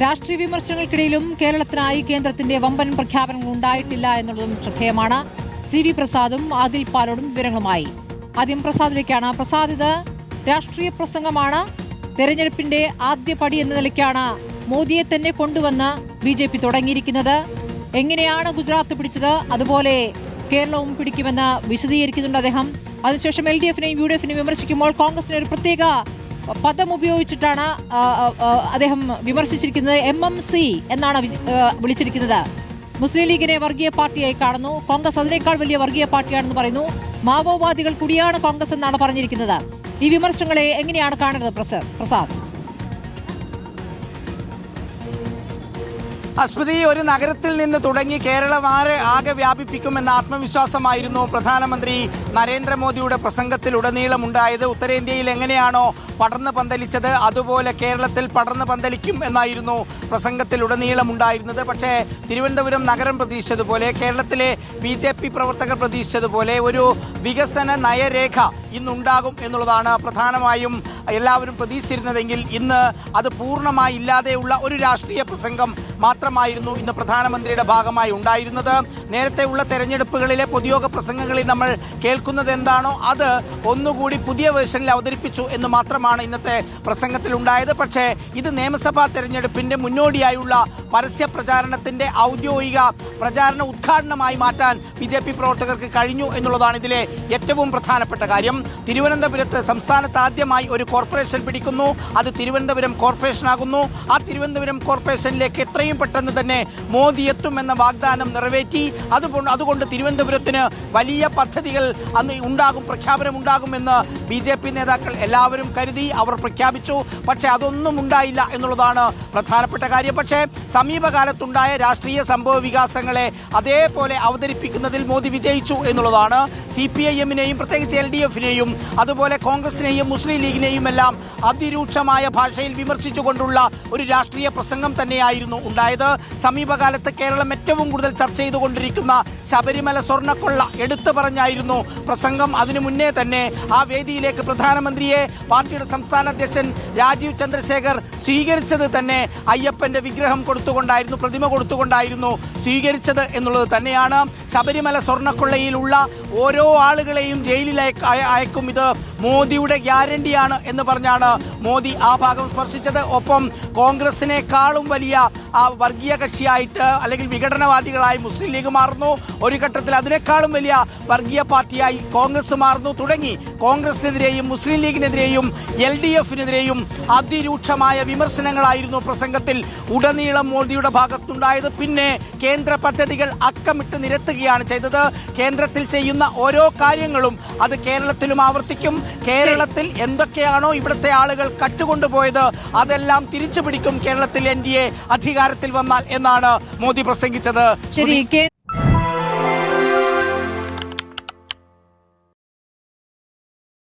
രാഷ്ട്രീയ വിമർശനങ്ങൾക്കിടയിലും കേരളത്തിനായി കേന്ദ്രത്തിന്റെ വമ്പൻ പ്രഖ്യാപനങ്ങൾ ഉണ്ടായിട്ടില്ല എന്നുള്ളതും ശ്രദ്ധേയമാണ്. CV പ്രസാദും ആദിൽ പാലോടും വിവരങ്ങളുമായി. ആദ്യം പ്രസാദിലേക്കാണ്. പ്രസാദ്, ഇത് രാഷ്ട്രീയ പ്രസംഗമാണ്. തെരഞ്ഞെടുപ്പിന്റെ ആദ്യ പടി എന്ന നിലയ്ക്കാണ് മോദിയെ തന്നെ കൊണ്ടുവന്ന് BJP തുടങ്ങിയിരിക്കുന്നത്. എങ്ങനെയാണ് ഗുജറാത്ത് പിടിച്ചത്, അതുപോലെ കേരളവും പിടിക്കുമെന്ന് വിശദീകരിക്കുന്നുണ്ട് അദ്ദേഹം. അതിനുശേഷം LDFനെയും UDFനെയും വിമർശിക്കുമ്പോൾ കോൺഗ്രസിന് ഒരു പ്രത്യേക പദം ഉപയോഗിച്ചിട്ടാണ് അദ്ദേഹം വിമർശിച്ചിരിക്കുന്നത്. MMC എന്നാണ് വിളിച്ചിരിക്കുന്നത്. മുസ്ലിം ലീഗിനെ വർഗീയ പാർട്ടിയായി കാണുന്നു. കോൺഗ്രസ് അതിനേക്കാൾ വലിയ വർഗീയ പാർട്ടിയാണെന്ന് പറയുന്നു. മാവോവാദികൾ കൂടിയാണ് കോൺഗ്രസ് എന്നാണ് പറഞ്ഞിരിക്കുന്നത്. ഈ വിമർശനങ്ങളെ എങ്ങനെയാണ് കാണുന്നത് പ്രസാദ്? അശ്വതി, ഒരു നഗരത്തിൽ നിന്ന് തുടങ്ങി കേരളം ആകെ വ്യാപിപ്പിക്കുമെന്ന ആത്മവിശ്വാസമായിരുന്നു പ്രധാനമന്ത്രി നരേന്ദ്രമോദിയുടെ പ്രസംഗത്തിലുടനീളം ഉണ്ടായത്. ഉത്തരേന്ത്യയിൽ എങ്ങനെയാണോ പടർന്നു പന്തലിച്ചത് അതുപോലെ കേരളത്തിൽ പടർന്നു പന്തലിക്കും എന്നായിരുന്നു പ്രസംഗത്തിലുടനീളം ഉണ്ടായിരുന്നത്. പക്ഷേ തിരുവനന്തപുരം നഗരം പ്രതീക്ഷിച്ചതുപോലെ, കേരളത്തിലെ BJP പ്രവർത്തകർ പ്രതീക്ഷിച്ചതുപോലെ ഒരു വികസന നയരേഖ ഇന്നുണ്ടാകും എന്നുള്ളതാണ് പ്രധാനമായും എല്ലാവരും പ്രതീക്ഷിച്ചിരുന്നതെങ്കിൽ ഇന്ന് അത് പൂർണ്ണമായി ഇല്ലാതെയുള്ള ഒരു രാഷ്ട്രീയ പ്രസംഗം മാത്രമായിരുന്നു ഇന്ന് പ്രധാനമന്ത്രിയുടെ ഭാഗമായി ഉണ്ടായിരുന്നത്. നേരത്തെയുള്ള തെരഞ്ഞെടുപ്പുകളിലെ പൊതുയോഗ പ്രസംഗങ്ങളിൽ നമ്മൾ കേൾക്കുന്നത് എന്താണോ അത് ഒന്നുകൂടി പുതിയ വേർഷനിൽ അവതരിപ്പിച്ചു എന്ന് മാത്രമാണ് ഇന്നത്തെ പ്രസംഗത്തിൽ ഉണ്ടായത്. പക്ഷേ ഇത് നിയമസഭാ തെരഞ്ഞെടുപ്പിന്റെ മുന്നോടിയായുള്ള പരസ്യ പ്രചാരണത്തിന്റെ ഔദ്യോഗിക പ്രചാരണ ഉദ്ഘാടനമായി മാറ്റാൻ BJP പ്രവർത്തകർക്ക് കഴിഞ്ഞു എന്നുള്ളതാണ് ഇതിലെ ഏറ്റവും പ്രധാനപ്പെട്ട കാര്യം. തിരുവനന്തപുരത്ത് സംസ്ഥാനത്ത് ആദ്യമായി ഒരു കോർപ്പറേഷൻ പിടിക്കുന്നു. അത് തിരുവനന്തപുരം കോർപ്പറേഷനാകുന്നു. ആ തിരുവനന്തപുരം കോർപ്പറേഷനിലേക്ക് എത്രയും പെട്ടെന്ന് തന്നെ മോദി എത്തുമെന്ന വാഗ്ദാനം നിറവേറ്റി. അതുകൊണ്ട് തിരുവനന്തപുരത്തിന് വലിയ പദ്ധതികൾ അന്ന് ഉണ്ടാകും, പ്രഖ്യാപനം ഉണ്ടാകുമെന്ന് BJP നേതാക്കൾ എല്ലാവരും കരുതി. അവർ പ്രഖ്യാപിച്ചു. പക്ഷേ അതൊന്നും ഉണ്ടായില്ല എന്നുള്ളതാണ് പ്രധാനപ്പെട്ട കാര്യം. പക്ഷേ സമീപകാലത്തുണ്ടായ രാഷ്ട്രീയ സംഭവ വികാസങ്ങളെ അതേപോലെ അവതരിപ്പിക്കുന്നതിൽ മോദി വിജയിച്ചു എന്നുള്ളതാണ്. CPIMനെയും പ്രത്യേകിച്ച് LDFനെയും അതുപോലെ കോൺഗ്രസിനെയും മുസ്ലിം ലീഗിനെയും എല്ലാം അതിരൂക്ഷമായ ഭാഷയിൽ വിമർശിച്ചുകൊണ്ടുള്ള ഒരു രാഷ്ട്രീയ പ്രസംഗം തന്നെയായിരുന്നു ഉണ്ടായത്. സമീപകാലത്ത് കേരളം ഏറ്റവും കൂടുതൽ ചർച്ച ചെയ്തുകൊണ്ടിരിക്കുന്ന ശബരിമല സ്വർണ്ണക്കൊള്ള എടുത്തു പറഞ്ഞായിരുന്നു പ്രസംഗം. അതിനു മുന്നേ തന്നെ ആ വേദിയിലേക്ക് പ്രധാനമന്ത്രിയെ പാർട്ടിയുടെ സംസ്ഥാന അധ്യക്ഷൻ രാജീവ് ചന്ദ്രശേഖർ സ്വീകരിച്ചത് തന്നെ അയ്യപ്പന്റെ വിഗ്രഹം കൊടുത്തുകൊണ്ടായിരുന്നു, പ്രതിമ കൊടുത്തുകൊണ്ടായിരുന്നു സ്വീകരിച്ചത് എന്നുള്ളത് തന്നെയാണ്. ശബരിമല സ്വർണ്ണക്കൊള്ളയിലുള്ള ഓരോ ആളുകളെയും ജയിലിലേക്ക് അയക്കും, ഇത് മോദിയുടെ ഗ്യാരണ്ടിയാണ് എന്ന് പറഞ്ഞാണ് മോദി ആ ഭാഗം സ്പർശിച്ചത്. ഒപ്പം കോൺഗ്രസിനേക്കാളും വലിയ വർഗീയ കക്ഷിയായിട്ട് അല്ലെങ്കിൽ വിഘടനവാദികളായി മുസ്ലിം ലീഗ് മാറുന്നു. ഒരു ഘട്ടത്തിൽ അതിനേക്കാളും വലിയ വർഗീയ പാർട്ടിയായി കോൺഗ്രസ് മാറുന്നു. തുടങ്ങി കോൺഗ്രസിനെതിരെയും മുസ്ലിം ലീഗിനെതിരെയും LDFനെതിരെയും അതിരൂക്ഷമായ വിമർശനങ്ങളായിരുന്നു പ്രസംഗത്തിൽ ഉടനീളം മോദിയുടെ ഭാഗത്തുണ്ടായത്. പിന്നെ കേന്ദ്ര പദ്ധതികൾ അക്കമിട്ട് നിരത്തുകയാണ് ചെയ്തത്. കേന്ദ്രത്തിൽ ചെയ്യുന്ന ഓരോ കാര്യങ്ങളും അത് കേരളത്തിലും ആവർത്തിക്കും. കേരളത്തിൽ എന്തൊക്കെയാണോ ഇവിടുത്തെ ആളുകൾ കട്ടുകൊണ്ടുപോയത് അതെല്ലാം തിരിച്ചു പിടിക്കും കേരളത്തിൽ NDA അധികാരത്തിൽ വന്നാൽ എന്നാണ് മോദി പ്രസംഗിച്ചത്. ശരി.